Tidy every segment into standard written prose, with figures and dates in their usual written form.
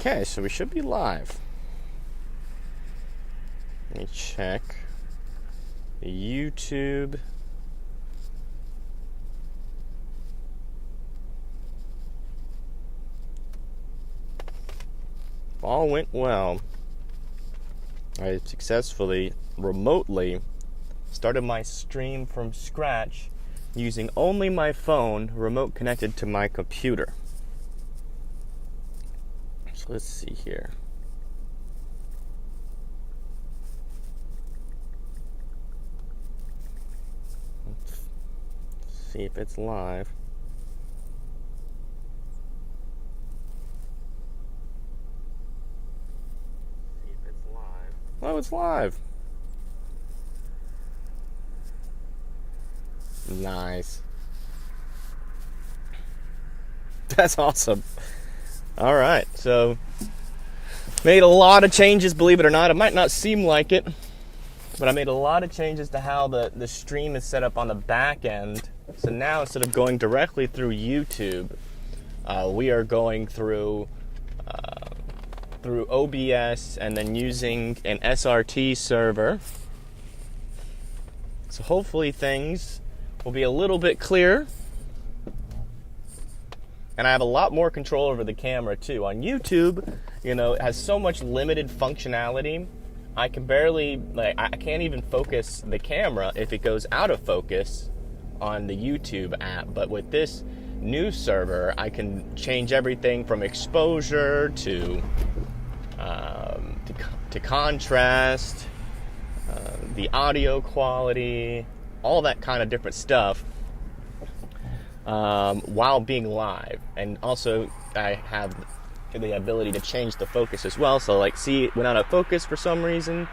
Okay, so we should be live. Let me check YouTube. All went well. I successfully, remotely, started my stream from scratch using only my phone, remote connected to my computer. So let's see here. Let's see if it's live. Oh, it's live. Nice. That's awesome. All right, so made a lot of changes, believe it or not. It might not seem like it, but I made a lot of changes to how the stream is set up on the back end. So now instead of going directly through YouTube, we are going through OBS and then using an SRT server. So hopefully things will be a little bit clearer. And I have a lot more control over the camera too. On YouTube, it has so much limited functionality. I can barely, I can't even focus the camera if it goes out of focus on the YouTube app. But with this new server, I can change everything from exposure to contrast, the audio quality, all that kind of different stuff. While being live, and also I have the ability to change the focus as well. So see, it went out of focus for some reason,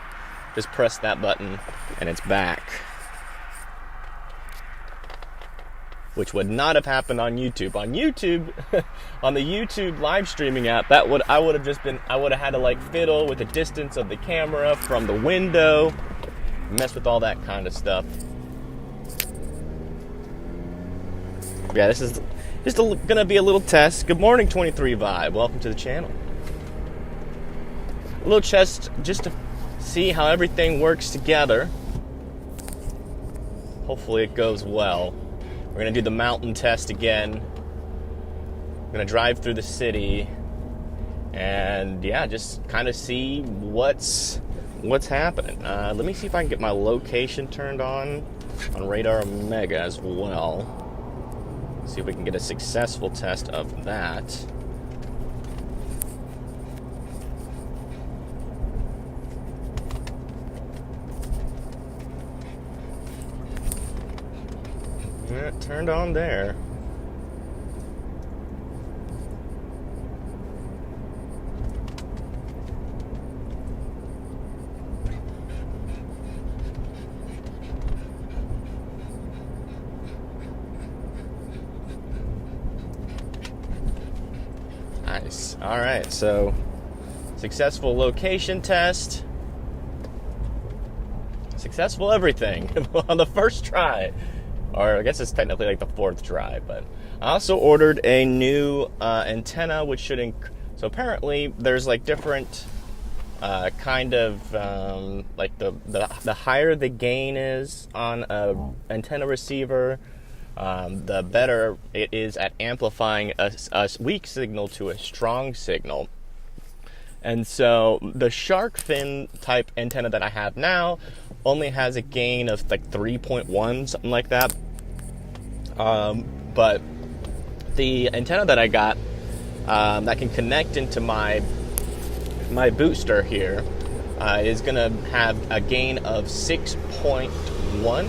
just press that button and it's back, which would not have happened on YouTube. On YouTube, on the YouTube live streaming app, I would have had to fiddle with the distance of the camera from the window, mess with all that kind of stuff. Yeah, this is just going to be a little test. Good morning, 23 Vibe. Welcome to the channel. A little test just to see how everything works together. Hopefully it goes well. We're going to do the mountain test again. We're going to drive through the city. And yeah, just kind of see what's happening. Let me see if I can get my location turned on Radar Omega as well. See if we can get a successful test of that. Yeah, it turned on there. Nice. All right, so successful location test. Successful everything on the first try. Or I guess it's technically the fourth try, but I also ordered a new antenna, which should so apparently there's different kind of the higher the gain is on a antenna receiver, the better it is at amplifying a weak signal to a strong signal. And so the shark fin type antenna that I have now only has a gain of 3.1, something like that. But the antenna that I got that can connect into my booster here is going to have a gain of 6.1.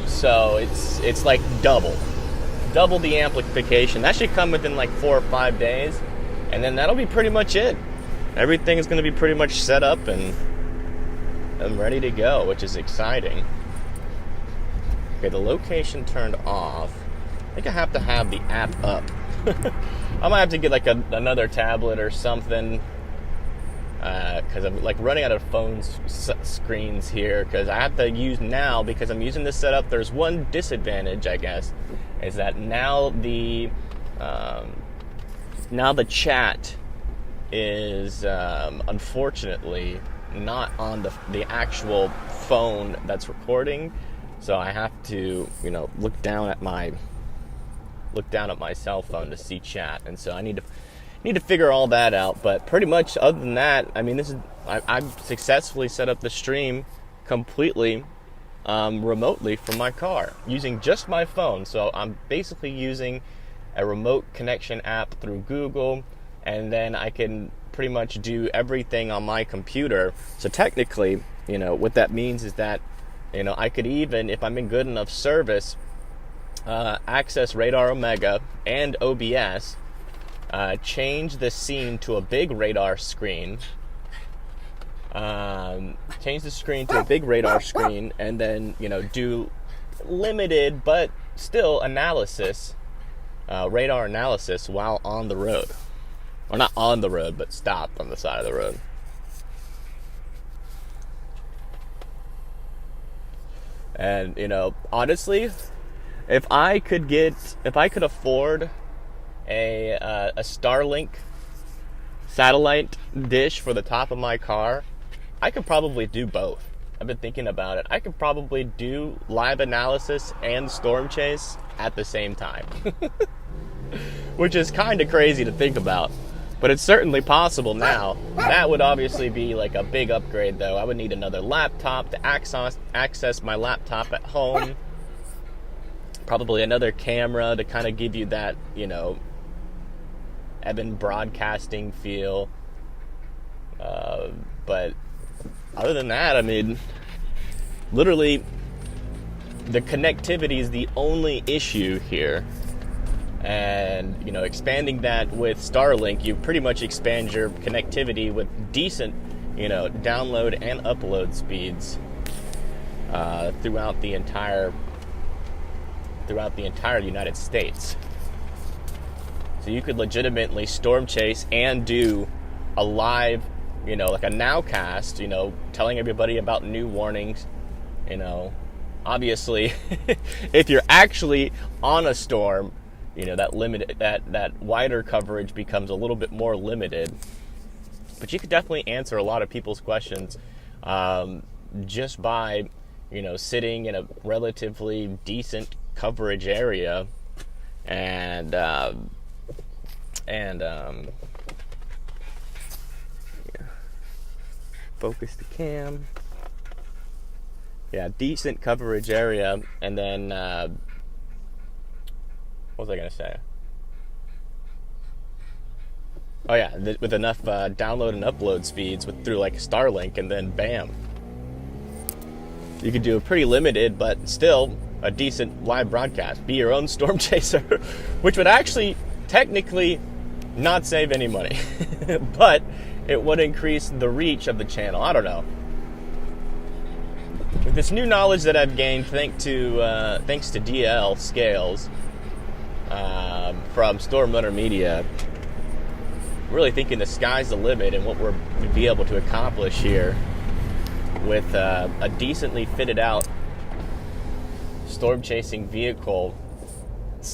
So it's double the amplification. That should come within 4 or 5 days, and then that'll be pretty much it. Everything is going to be pretty much set up and I'm ready to go, which is exciting. Okay, the location turned off. I think I have to have the app up. I might have to get another tablet or something because I'm like running out of phone screens here, because I have to use now, because I'm using this setup. There's one disadvantage, I guess, is that now the chat is unfortunately not on the actual phone that's recording, so I have to look down at my cell phone to see chat, and so I need to figure all that out. But pretty much, other than that, I mean, I've successfully set up the stream completely remotely from my car using just my phone. So I'm basically using a remote connection app through Google, and then I can pretty much do everything on my computer. So technically, what that means is that I could even, if I'm in good enough service, access Radar Omega and OBS, change the scene to a big radar screen, and then do limited but still analysis, radar analysis while on the road, or not on the road, but stopped on the side of the road. And honestly, if I could afford a Starlink satellite dish for the top of my car, I could probably do both. I've been thinking about it. I could probably do live analysis and storm chase at the same time, which is kind of crazy to think about, but it's certainly possible now. That would obviously be like a big upgrade, though. I would need another laptop to access my laptop at home. Probably another camera to kind of give you that, Evan broadcasting feel. But other than that, I mean, literally, the connectivity is the only issue here. And, expanding that with Starlink, you pretty much expand your connectivity with decent, download and upload speeds throughout the entire United States. So you could legitimately storm chase and do a live, like a nowcast, telling everybody about new warnings. Obviously, if you're actually on a storm, that wider coverage becomes a little bit more limited. But you could definitely answer a lot of people's questions just by, sitting in a relatively decent coverage area and focus the cam. Yeah, decent coverage area, and then what was I gonna say? Oh yeah, with enough download and upload speeds through like Starlink, and then bam, you could do a pretty limited but still a decent live broadcast. Be your own storm chaser, which would actually technically not save any money, but it would increase the reach of the channel. I don't know. With this new knowledge that I've gained thanks to DL Scales from Storm Runner Media, I'm really thinking the sky's the limit and what we're going to be able to accomplish here with a decently fitted out storm chasing vehicle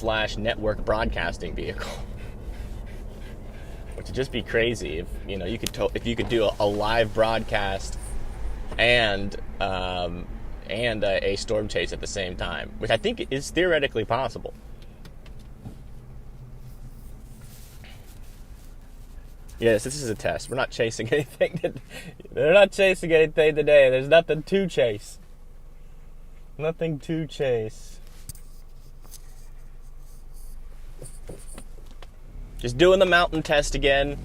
/ network broadcasting vehicle. Which would just be crazy if you could do a live broadcast and a storm chase at the same time, which I think is theoretically possible. Yes, this is a test. We're not chasing anything. They're not chasing anything today. There's nothing to chase. Nothing to chase. Just doing the mountain test again.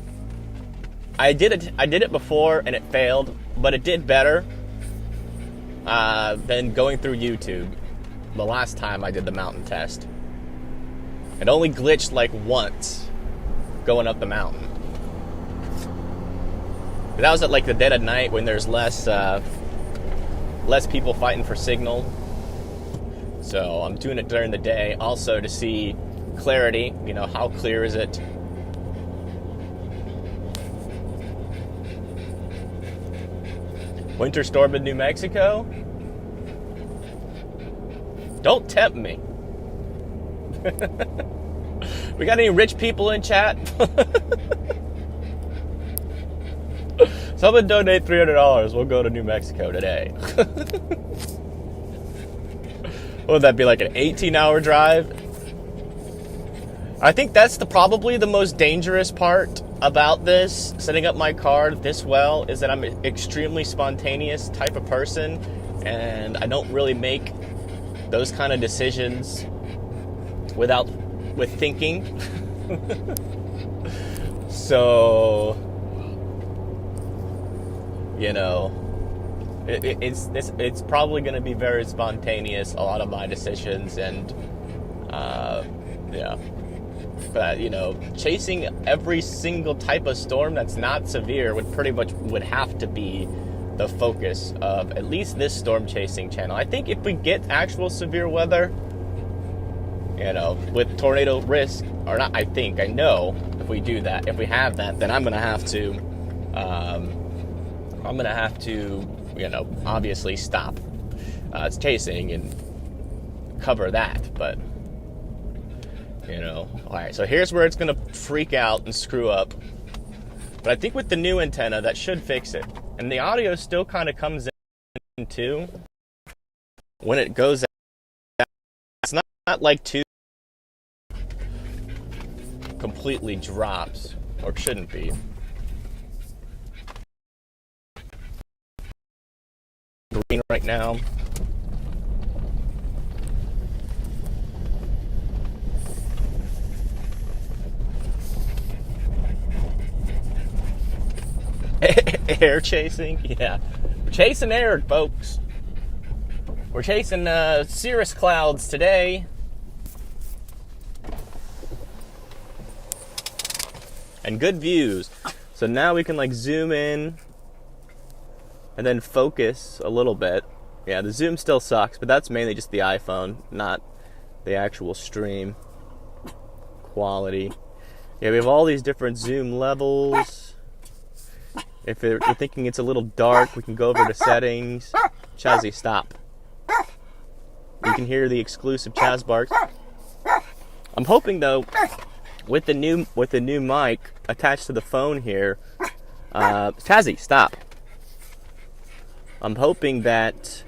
I did it before and it failed, but it did better than going through YouTube the last time I did the mountain test. It only glitched like once going up the mountain. That was at like the dead of night when there's less people fighting for signal. So I'm doing it during the day also to see clarity, how clear is it? Winter storm in New Mexico? Don't tempt me. We got any rich people in chat? Someone donate $300. We'll go to New Mexico today. Would that be like an 18-hour drive? I think that's probably the most dangerous part about this, setting up my car this well, is that I'm an extremely spontaneous type of person, and I don't really make those kind of decisions with thinking. So, you know, it's probably going to be very spontaneous, a lot of my decisions, and yeah. But, you know, chasing every single type of storm that's not severe would have to be the focus of at least this storm chasing channel. I think if we get actual severe weather, you know, with tornado risk, or not, I know if we do that, if we have that, then I'm gonna have to, you know, obviously stop chasing and cover that. But, you know, all right, so here's where it's gonna freak out and screw up. But I think with the new antenna, that should fix it. And the audio still kind of comes in too when it goes out. It's not like two completely drops, or it shouldn't be. Green right now. Air chasing? Yeah. We're chasing air, folks. We're chasing cirrus clouds today. And good views. So now we can like zoom in and then focus a little bit. Yeah, the zoom still sucks, but that's mainly just the iPhone, not the actual stream quality. Yeah, we have all these different zoom levels. If you're thinking it's a little dark, we can go over to settings. Chazzy, stop. You can hear the exclusive Chaz barks. I'm hoping though, with the new mic attached to the phone here, Chazzy, stop. I'm hoping that.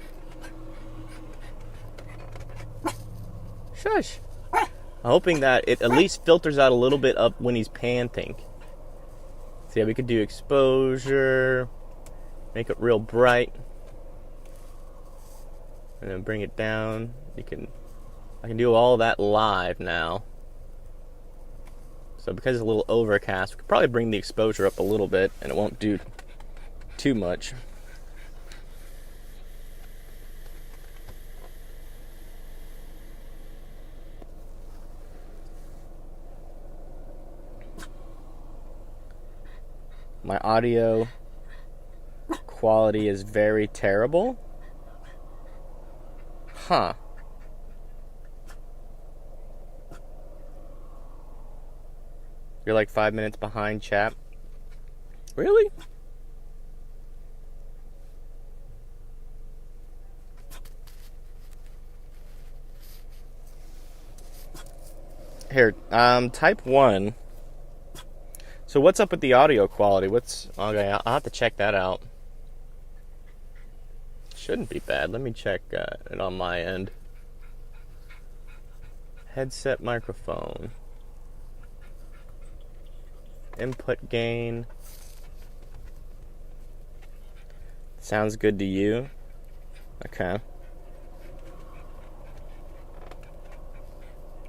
Shush. I'm hoping that it at least filters out a little bit up when he's panting. So yeah, we could do exposure, make it real bright, and then bring it down. I can do all that live now. So because it's a little overcast, we could probably bring the exposure up a little bit, and it won't do too much. My audio quality is very terrible. Huh. You're like 5 minutes behind, chat. Really? Here, type 1. So what's up with the audio quality? Okay, I'll have to check that out. Shouldn't be bad. Let me check it on my end. Headset microphone. Input gain. Sounds good to you? Okay.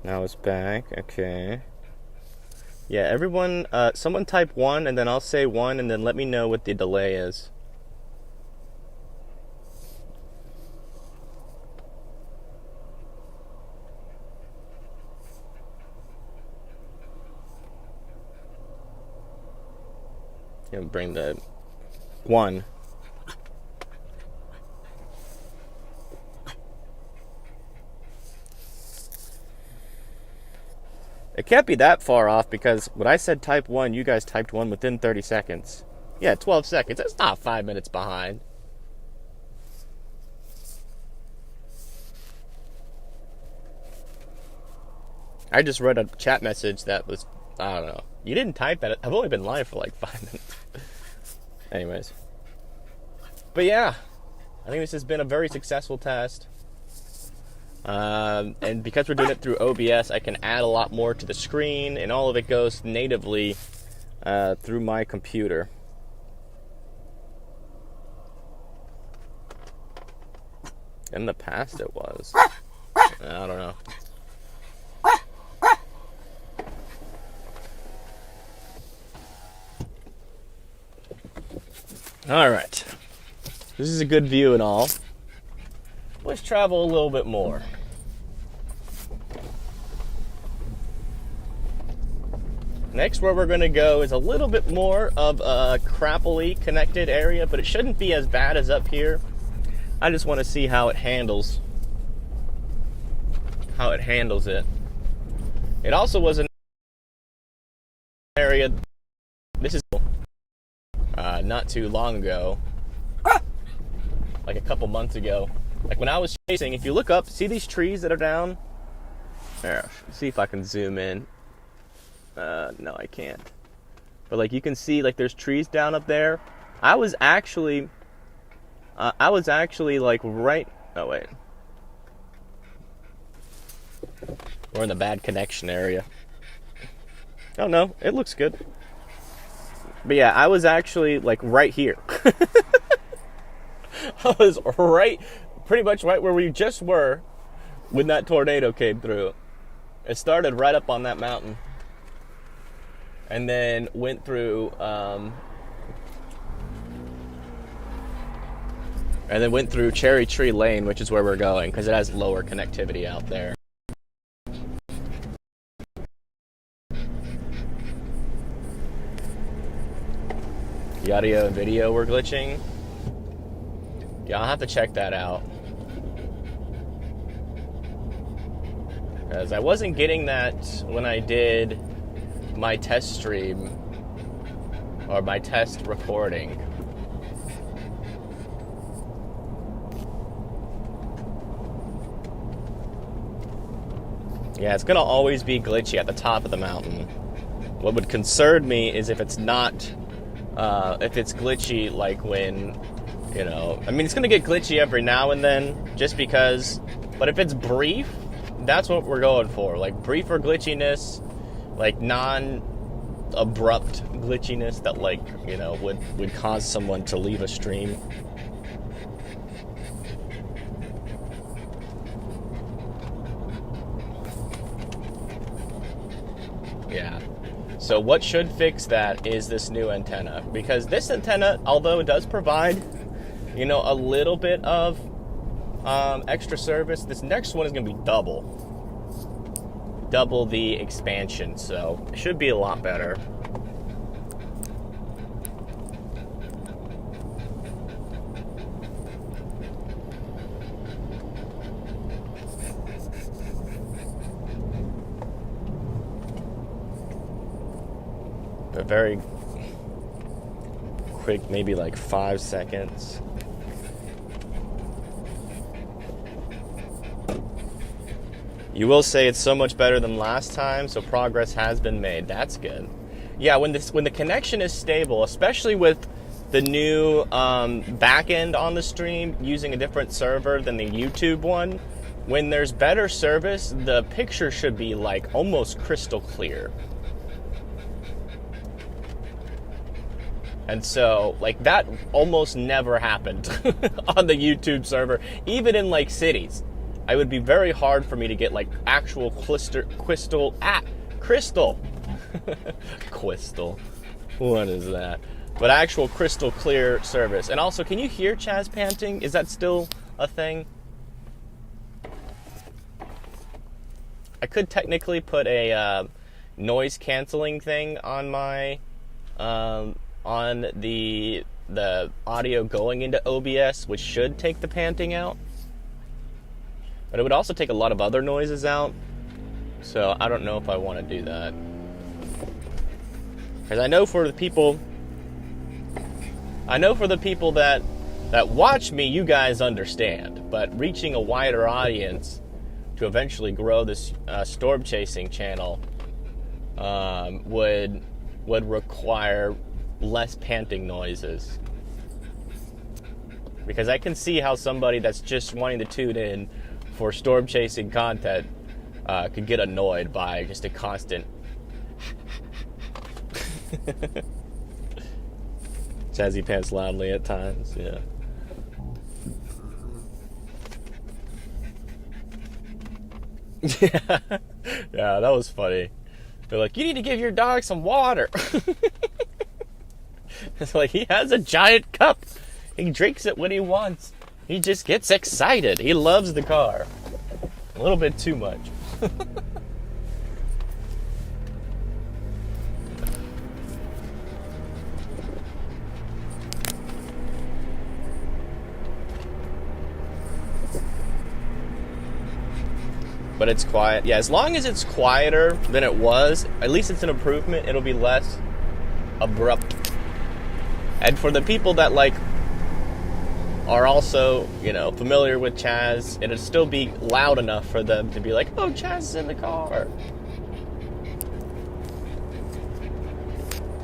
Now it's back. Okay. Yeah, everyone, someone type 1, and then I'll say 1, and then let me know what the delay is. You know, bring the 1. It can't be that far off, because when I said type 1, you guys typed 1 within 30 seconds. Yeah, 12 seconds. That's not 5 minutes behind. I just read a chat message that was, I don't know. You didn't type that. I've only been live for like 5 minutes. Anyways. But yeah, I think this has been a very successful test. And because we're doing it through OBS, I can add a lot more to the screen, and all of it goes natively through my computer. In the past it was. I don't know. Alright. This is a good view and all. Let's travel a little bit more. Next, where we're going to go is a little bit more of a crappily connected area, but it shouldn't be as bad as up here. I just want to see how it handles it. It also was an area, this is not too long ago, like a couple months ago. Like when I was chasing, if you look up, see these trees that are down? There, see if I can zoom in. No, I can't. But like you can see, like there's trees down up there. I was actually like right. Oh wait, we're in the bad connection area. Oh no, it looks good. But yeah, I was actually like right here. I was pretty much right where we just were when that tornado came through. It started right up on that mountain, and then went through, Cherry Tree Lane, which is where we're going, because it has lower connectivity out there. The audio and video were glitching. Yeah, I'll have to check that out. Because I wasn't getting that when I did my test stream or my test recording. Yeah, it's gonna always be glitchy at the top of the mountain. What would concern me is if it's not, if it's glitchy like when, you know, I mean, it's gonna get glitchy every now and then just because, but if it's brief, that's what we're going for. Like briefer glitchiness, like non-abrupt glitchiness that, like, you know, would cause someone to leave a stream. Yeah. So what should fix that is this new antenna, because this antenna, although it does provide, you know, a little bit of extra service, this next one is going to be double the expansion, so it should be a lot better. But very quick, maybe like 5 seconds. You will say it's so much better than last time, so progress has been made. That's good. Yeah, when the connection is stable, especially with the new back end on the stream using a different server than the YouTube one, when there's better service, the picture should be like almost crystal clear. And so, like, that almost never happened on the YouTube server, even in like cities. It would be very hard for me to get like actual crystal. What is that? But actual crystal clear service. And also, can you hear Chaz panting? Is that still a thing? I could technically put a noise canceling thing on my on the audio going into OBS, which should take the panting out. But it would also take a lot of other noises out. So I don't know if I want to do that. Because I know for the people that watch me, you guys understand. But reaching a wider audience, to eventually grow this storm chasing channel would require less panting noises. Because I can see how somebody that's just wanting to tune in for storm chasing content could get annoyed by just a constant Jazzy pants loudly at times, yeah. Yeah, that was funny. They're like, you need to give your dog some water. It's like, he has a giant cup. He drinks it when he wants. He just gets excited. He loves the car. A little bit too much. But it's quiet. Yeah, as long as it's quieter than it was, at least it's an improvement. It'll be less abrupt. And for the people that are also, familiar with Chaz, it'll still be loud enough for them to be like, oh, Chaz is in the car.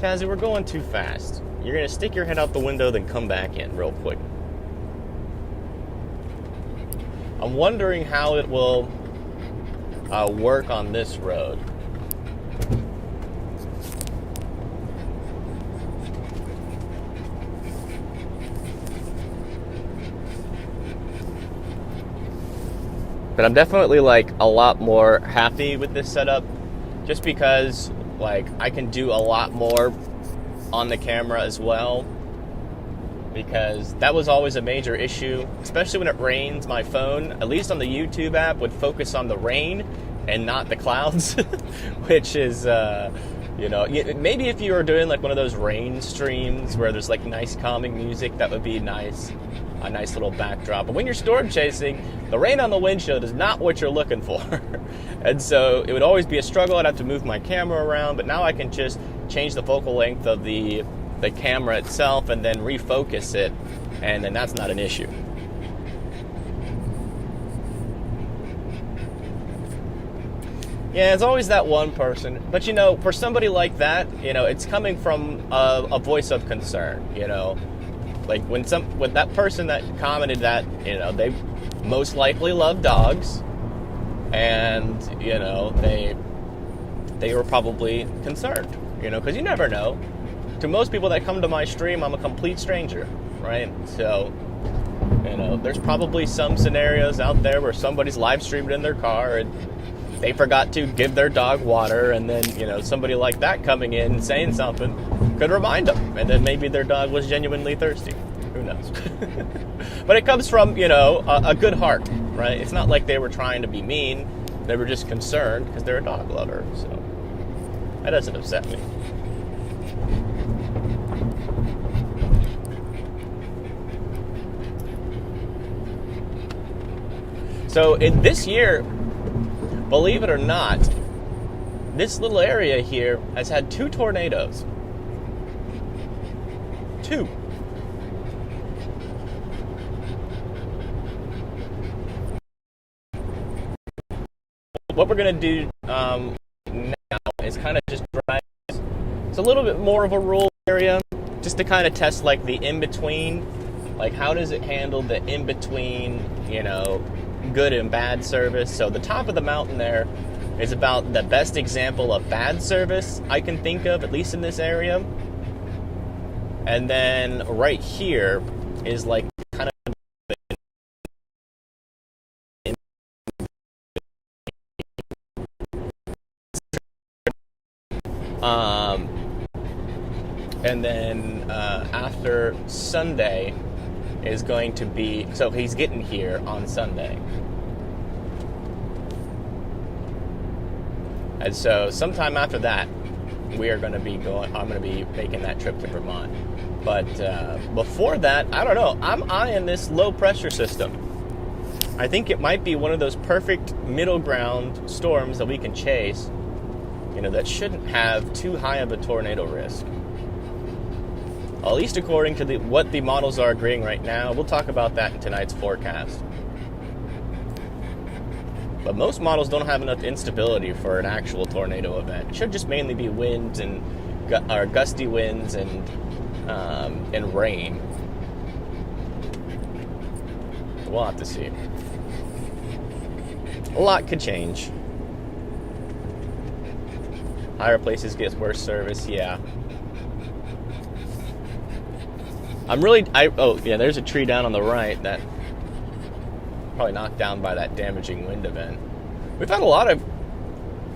Chazzy, we're going too fast. You're going to stick your head out the window, then come back in real quick. I'm wondering how it will work on this road. But I'm definitely a lot more happy with this setup, just because I can do a lot more on the camera as well, because that was always a major issue, especially when it rains. My phone, at least on the YouTube app, would focus on the rain and not the clouds, which is maybe if you were doing one of those rain streams where there's nice calming music, that would be nice. A nice little backdrop. But when you're storm chasing, the rain on the windshield is not what you're looking for. And so it would always be a struggle. I'd have to move my camera around, but now I can just change the focal length of the camera itself and then refocus it, and then that's not an issue. Yeah, it's always that one person. But for somebody like that, it's coming from a voice of concern, when that person that commented that, they most likely love dogs, and they were probably concerned, because you never know. To most people that come to my stream, I'm a complete stranger, right? So, there's probably some scenarios out there where somebody's live streamed in their car and they forgot to give their dog water, and then somebody like that coming in and saying something could remind them, and then maybe their dog was genuinely thirsty. Who knows? But it comes from, a good heart, right? It's not like they were trying to be mean. They were just concerned because they're a dog lover. So that doesn't upset me. So in this year, believe it or not, this little area here has had 2 tornadoes. 2. What we're going to do now is kind of just drive. It's a little bit more of a rural area, just to kind of test the in-between. How does it handle the in-between, good and bad service? So the top of the mountain there is about the best example of bad service I can think of, at least in this area. And then right here is kind of and then after Sunday is going to be, so he's getting here on Sunday. And so sometime after that, I'm going to be making that trip to Vermont. But before that, I don't know, I'm eyeing this low pressure system. I think it might be one of those perfect middle ground storms that we can chase, that shouldn't have too high of a tornado risk. At least according to what the models are agreeing right now. We'll talk about that in tonight's forecast. But most models don't have enough instability for an actual tornado event. It should just mainly be winds and or gusty winds and rain. We'll have to see. A lot could change. Higher places get worse service, yeah. Oh yeah, there's a tree down on the right that probably knocked down by that damaging wind event. We've had a lot of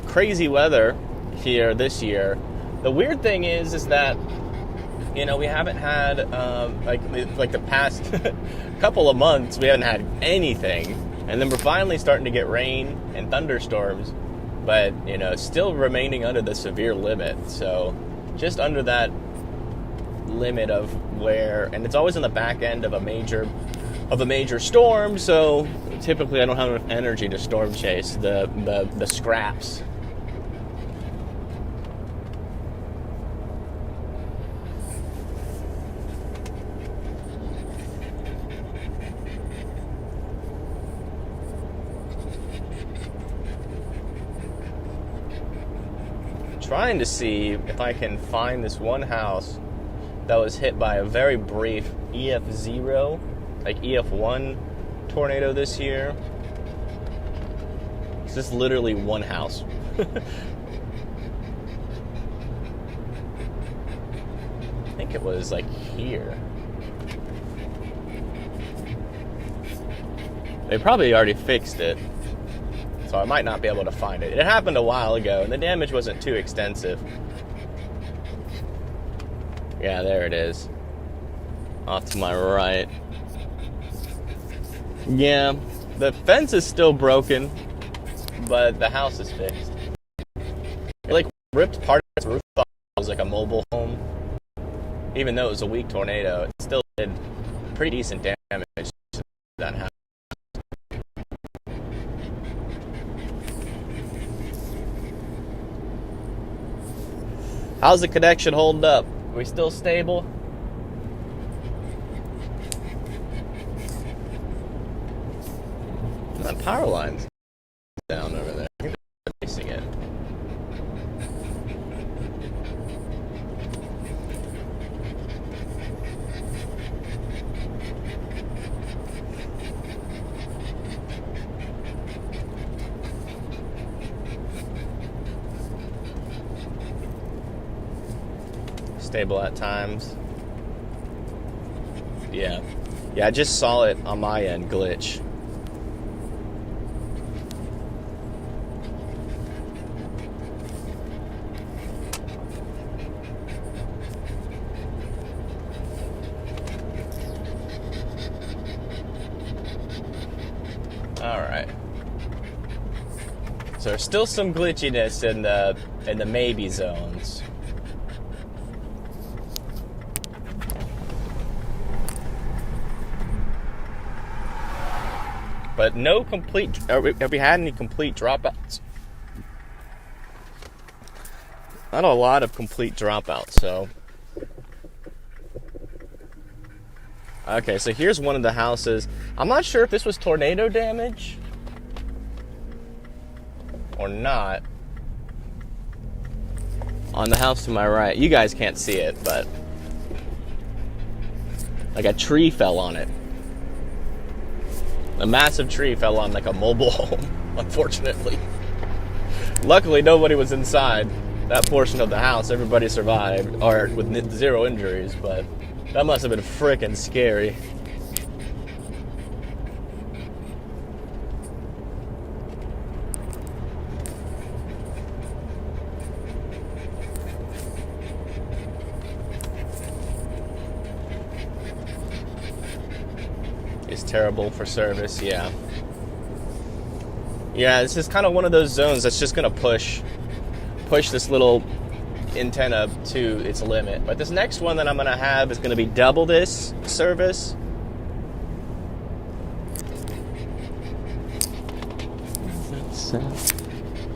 crazy weather here this year. The weird thing is that, you know, we haven't had, like the past couple of months, we haven't had anything. And then we're finally starting to get rain and thunderstorms, but, you know, still remaining under the severe limit. So just under that limit of where, and it's always in the back end of a major storm, so typically I don't have enough energy to storm chase the scraps. Trying to see if I can find this one house that was hit by a very brief EF0, like EF1 tornado this year. It's just literally one house. I think it was like here. They probably already fixed it, so I might not be able to find it. It happened a while ago, and the damage wasn't too extensive. Yeah, there it is. Off to my right. Yeah, the fence is still broken, but the house is fixed. It like ripped part of its roof off. It was like a mobile home. Even though it was a weak tornado, it still did pretty decent damage to that house. How's the connection holding up? Are we still stable? That power line's down over there. I think they're fixing it. Stable at times. Yeah, I just saw it on my end glitch. All right. So there's still some glitchiness in the maybe zones. But no complete. Have we had any complete dropouts? Not a lot of complete dropouts. So, okay. So here's one of the houses. I'm not sure if this was tornado damage or not. On the house to my right, you guys can't see it, but like a tree fell on it. A massive tree fell on like a mobile home, unfortunately. Luckily, nobody was inside that portion of the house. Everybody survived, or with zero injuries, but that must have been freaking scary. Is terrible for service, yeah. Yeah, this is kind of one of those zones that's just gonna push this little antenna to its limit. But this next one that I'm gonna have is gonna be double this service.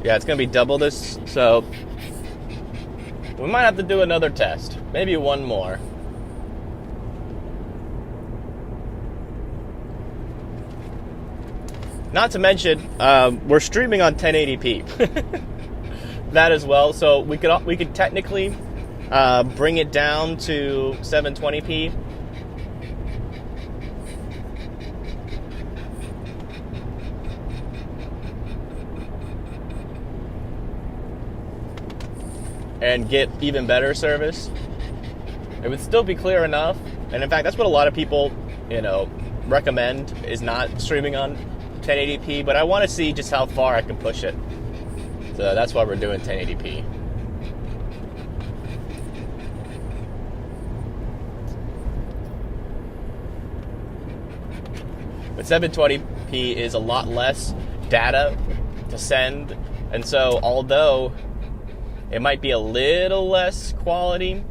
Yeah, it's gonna be double this, so we might have to do another test. Maybe one more. not to mention, we're streaming on 1080p. That as well. So we could technically bring it down to 720p. And get even better service. It would still be clear enough. And in fact, that's what a lot of people, recommend, is not streaming on 1080p. But I want to see just how far I can push it. So that's why we're doing 1080p. But 720p is a lot less data to send. And so although it might be a little less quality,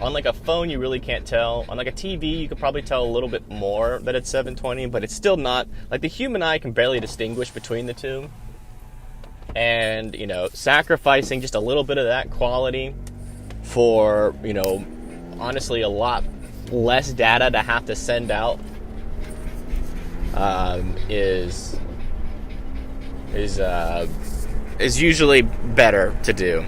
on like a phone you really can't tell. On like a TV you could probably tell a little bit more that it's 720, but it's still not, like the human eye can barely distinguish between the two. And, sacrificing just a little bit of that quality for, honestly a lot less data to have to send out is usually better to do.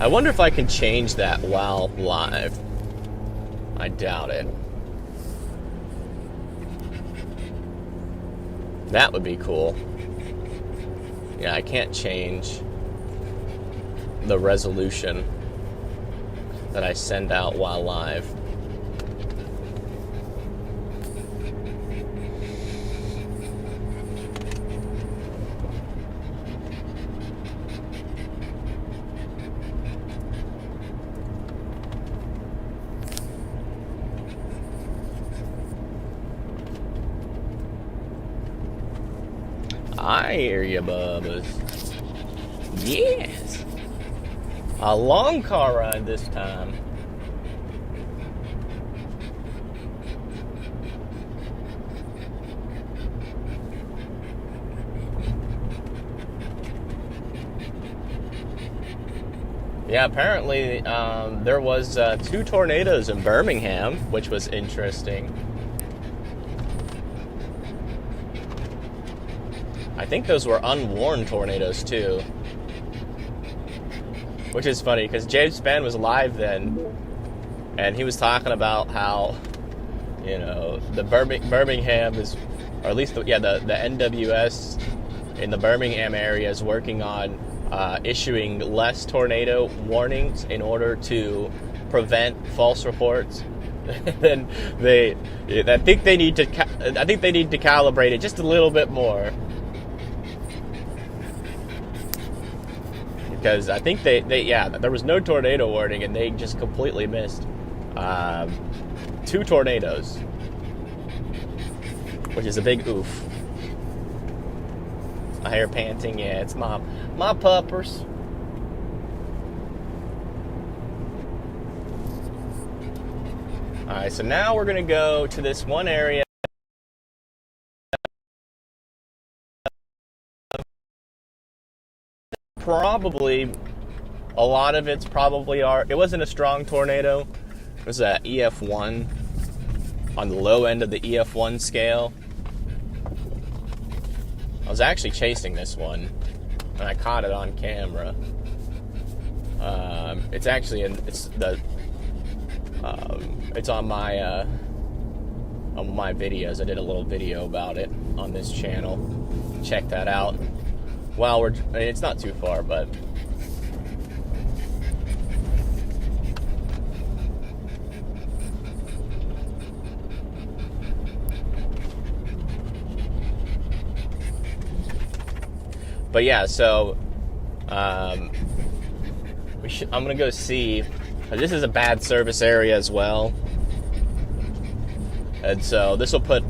I wonder if I can change that while live. I doubt it. That would be cool. Yeah, I can't change the resolution that I send out while live. I hear you, bubbas. Yes. A long car ride this time. Yeah, apparently there was 2 tornadoes in Birmingham, which was interesting. I think those were unwarned tornadoes too, which is funny because James Spann was live then, and he was talking about how, the Birmingham is, or at least the NWS in the Birmingham area is working on issuing less tornado warnings in order to prevent false reports. Then I think they need to calibrate it just a little bit more. Because I think there was no tornado warning and they just completely missed 2 tornadoes, which is a big oof. I hear panting. Yeah, it's my puppers. All right, so now we're gonna go to this one area. Probably a lot of it's probably it wasn't a strong tornado. It was a EF1 on the low end of the EF1 scale. I was actually chasing this one and I caught it on camera. It's on my videos. I did a little video about it on this channel. Check that out. It's not too far, but yeah. So I'm gonna go see. This is a bad service area as well, and so this will put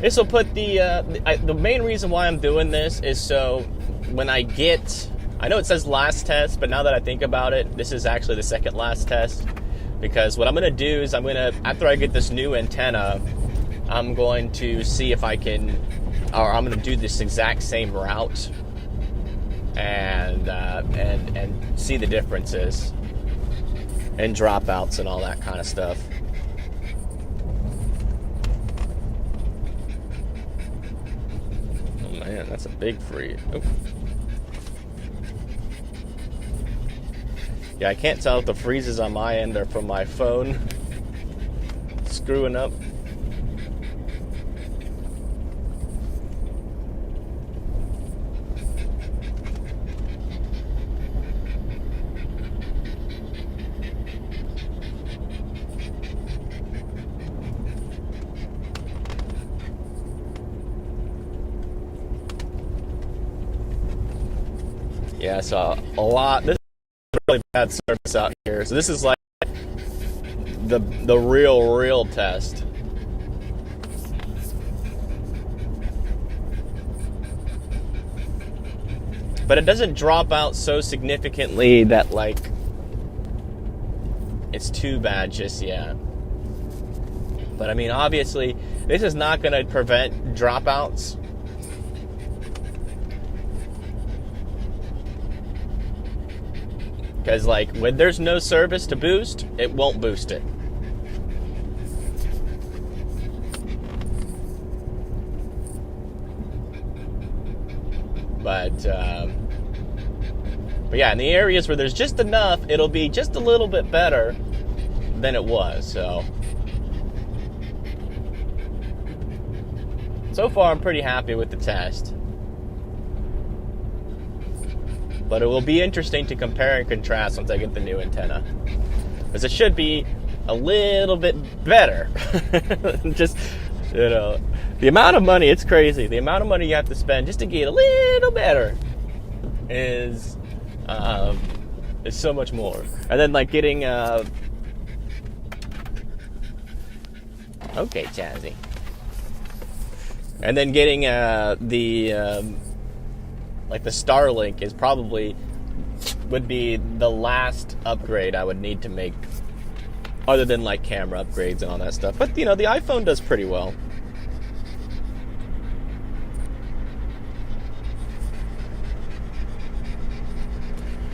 the main reason why I'm doing this is so. When I know it says last test, but now that I think about it, this is actually the second last test, because what I'm going to do is after I get this new antenna, I'm going to see if I'm going to do this exact same route and see the differences and dropouts and all that kind of stuff. Man, that's a big freeze. Oh. Yeah, I can't tell if the freezes on my end are from my phone screwing up. Yeah, so a lot. This is really bad service out here. So this is like the real test. But it doesn't drop out so significantly that like it's too bad just yet. But I mean, obviously, this is not going to prevent dropouts. Because, like, when there's no service to boost, it won't boost it. But yeah, in the areas where there's just enough, it'll be just a little bit better than it was. So far, I'm pretty happy with the test. But it will be interesting to compare and contrast once I get the new antenna. Because it should be a little bit better. Just, you know, the amount of money, it's crazy. The amount of money you have to spend just to get a little better is so much more. And then, like, getting... Okay, Chazzy. And then getting like the Starlink is would be the last upgrade I would need to make, other than like camera upgrades and all that stuff. But you know, the iPhone does pretty well.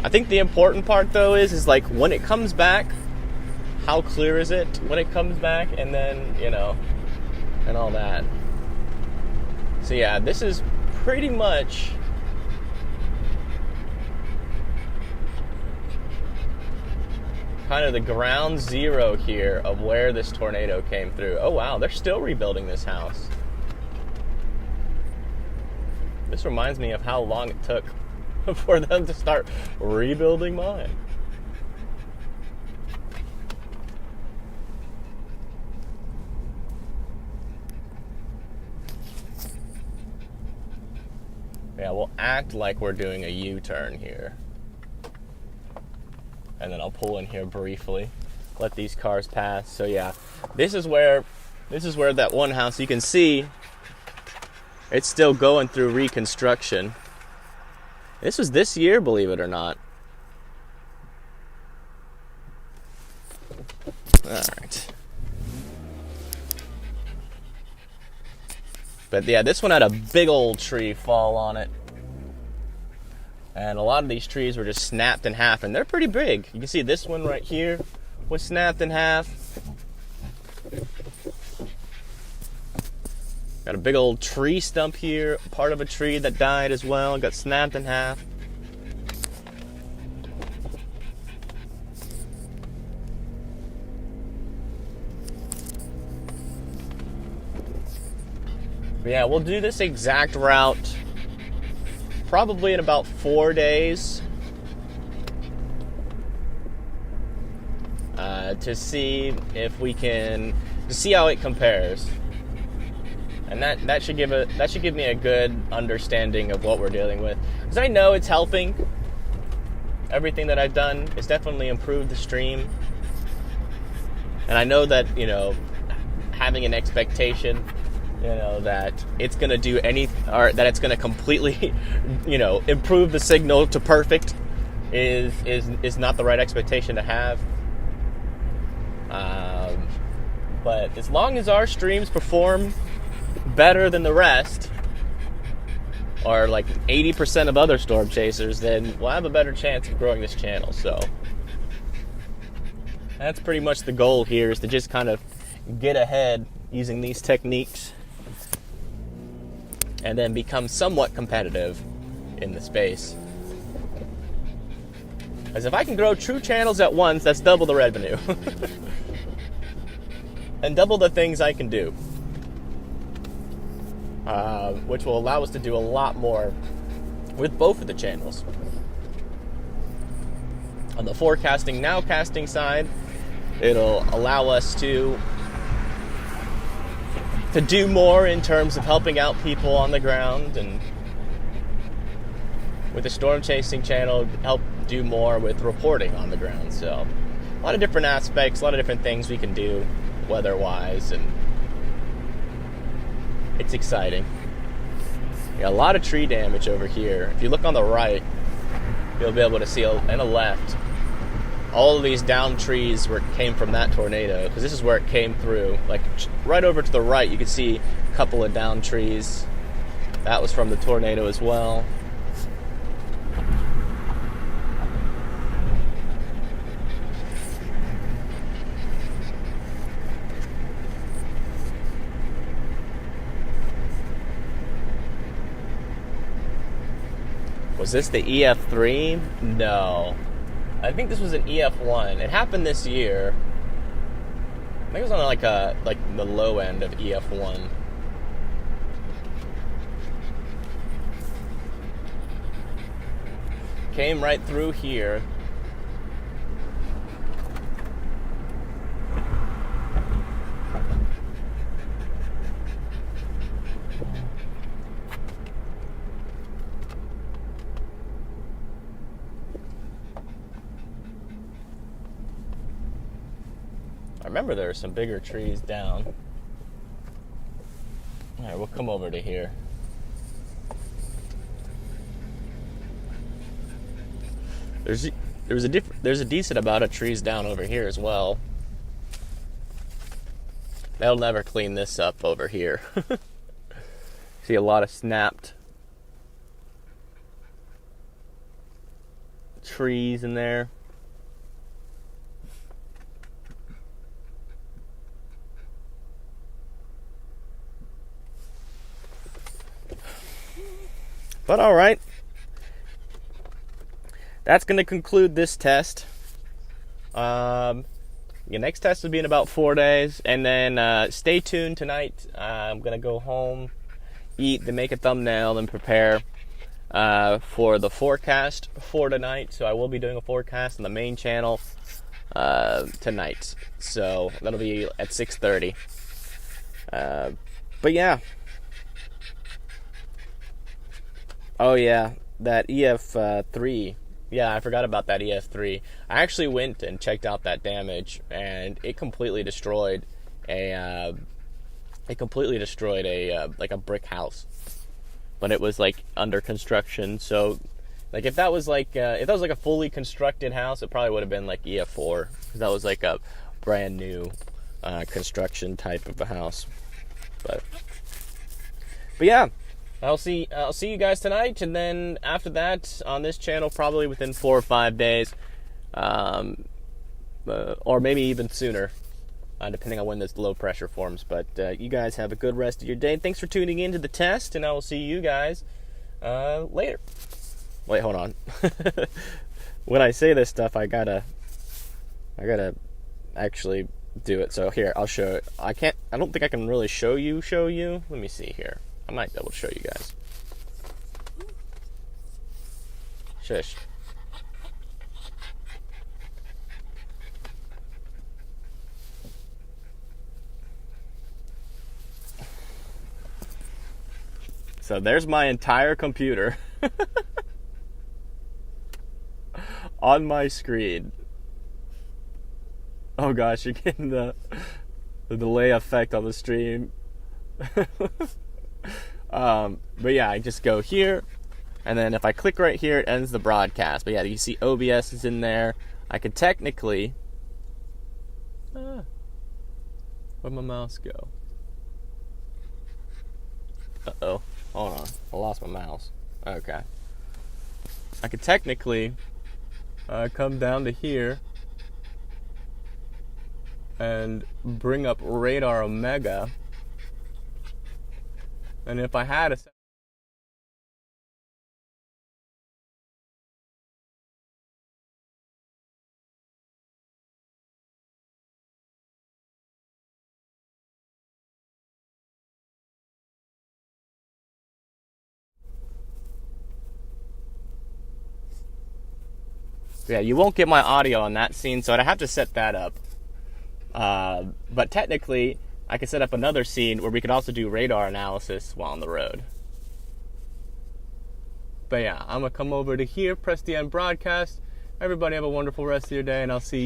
I think the important part though is like when it comes back, how clear is it when it comes back, and then, you know, and all that. So yeah, this is pretty much kind of the ground zero here of where this tornado came through. Oh wow, they're still rebuilding this house. This reminds me of how long it took for them to start rebuilding mine. Yeah, we'll act like we're doing a U-turn here. And then I'll pull in here briefly, let these cars pass. So yeah, this is where that one house, you can see it's still going through reconstruction. This was this year, believe it or not. All right. But yeah, this one had a big old tree fall on it. And a lot of these trees were just snapped in half, and they're pretty big. You can see this one right here was snapped in half. Got a big old tree stump here, part of a tree that died as well, got snapped in half. But yeah, we'll do this exact route probably in about 4 days to see if we can, to see how it compares, and that should give me a good understanding of what we're dealing with, because I know it's helping. Everything that I've done has definitely improved the stream, and I know that, you know, having an expectation, you know, that it's going to do or that it's going to completely, you know, improve the signal to perfect is not the right expectation to have. But as long as our streams perform better than the rest, or like 80% of other storm chasers, then we'll have a better chance of growing this channel. So that's pretty much the goal here, is to just kind of get ahead using these techniques. and then become somewhat competitive in the space. As if I can grow 2 channels at once, that's double the revenue. And double the things I can do. Which will allow us to do a lot more with both of the channels. On the forecasting nowcasting side, it'll allow us to do more in terms of helping out people on the ground, and with the storm chasing channel, help do more with reporting on the ground. So a lot of different aspects, a lot of different things we can do weather-wise, and it's exciting. Yeah, a lot of tree damage over here. If you look on the right, you'll be able to see, and the left, all of these down trees came from that tornado, because this is where it came through. Like right over to the right, you can see a couple of down trees. That was from the tornado as well. Was this the EF3? No. I think this was an EF1. It happened this year. I think it was on like the low end of EF1. Came right through here. I remember there were some bigger trees down. Alright, we'll come over to here. There's a decent amount of trees down over here as well. They'll never clean this up over here. See a lot of snapped trees in there. But all right, that's going to conclude this test. Your next test will be in about 4 days, and then stay tuned tonight. I'm going to go home, eat, then make a thumbnail, and prepare for the forecast for tonight. So I will be doing a forecast on the main channel tonight. So that'll be at 6:30. But yeah. Oh yeah, that EF3. Yeah, I forgot about that EF3. I actually went and checked out that damage, and it completely destroyed a like a brick house. But it was like under construction. So, like if that was like a fully constructed house, it probably would have been like EF4, because that was like a brand new construction type of a house. But yeah. I'll see you guys tonight, and then after that on this channel, probably within 4 or 5 days, or maybe even sooner, depending on when this low pressure forms. But you guys have a good rest of your day. Thanks for tuning in to the test, and I will see you guys later. Wait, hold on. When I say this stuff, I gotta actually do it. So here, I'll show it. I don't think I can really show you. Let me see here. I might be able to show you guys. Shush. So there's my entire computer on my screen. Oh gosh, you're getting the delay effect on the stream. But yeah, I just go here, and then if I click right here, it ends the broadcast. But yeah, you see OBS is in there. I could technically... where'd my mouse go? Uh-oh. Hold on. I lost my mouse. Okay. I could technically come down to here and bring up Radar Omega. And if I had a Yeah, you won't get my audio on that scene, so I'd have to set that up. But technically, I could set up another scene where we could also do radar analysis while on the road. But yeah, I'm going to come over to here, press the end broadcast. Everybody have a wonderful rest of your day, and I'll see you.